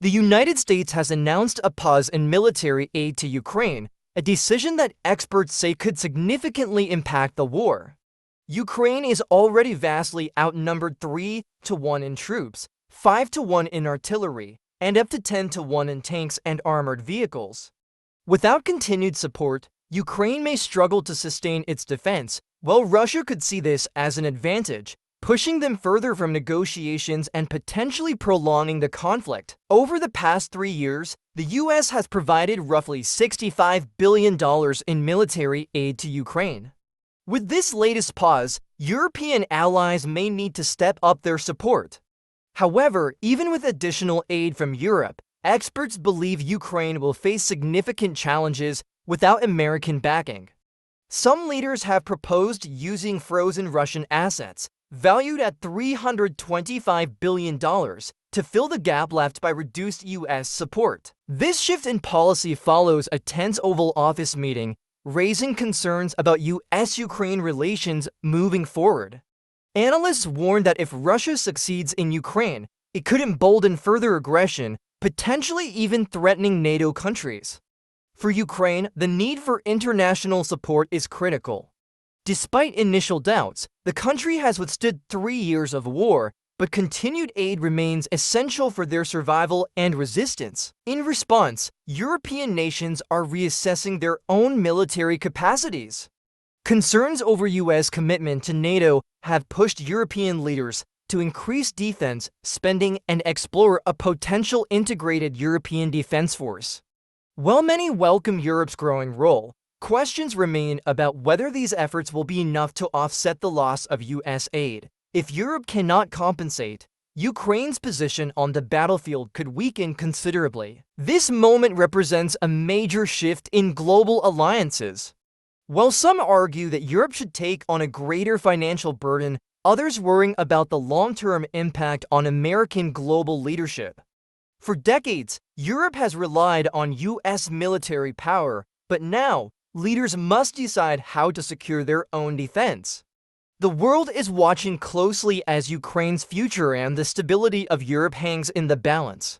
The United States has announced a pause in military aid to Ukraine, a decision that experts say could significantly impact the war. Ukraine is already vastly outnumbered 3-1 in troops, 5-1 in artillery, and up to 10-1 in tanks and armored vehicles. Without continued support, Ukraine may struggle to sustain its defense, while Russia could see this as an advantage, pushing them further from negotiations and potentially prolonging the conflict. Over the past 3 years, the US has provided roughly $65 billion in military aid to Ukraine. With this latest pause, European allies may need to step up their support. However, even with additional aid from Europe, experts believe Ukraine will face significant challenges without American backing. Some leaders have proposed using frozen Russian assets, valued at $325 billion, to fill the gap left by reduced US support. This shift in policy follows a tense Oval Office meeting, raising concerns about US-Ukraine relations moving forward. Analysts warn that if Russia succeeds in Ukraine, it could embolden further aggression, potentially even threatening NATO countries. For Ukraine, the need for international support is critical. Despite initial doubts, the country has withstood 3 years of war, but continued aid remains essential for their survival and resistance. In response, European nations are reassessing their own military capacities. Concerns over US commitment to NATO have pushed European leaders to increase defense spending and explore a potential integrated European defense force. While many welcome Europe's growing role, questions remain about whether these efforts will be enough to offset the loss of US aid. If Europe cannot compensate, Ukraine's position on the battlefield could weaken considerably. This moment represents a major shift in global alliances. While some argue that Europe should take on a greater financial burden, others worry about the long-term impact on American global leadership. For decades, Europe has relied on US military power, but now, leaders must decide how to secure their own defense. The world is watching closely as Ukraine's future and the stability of Europe hangs in the balance.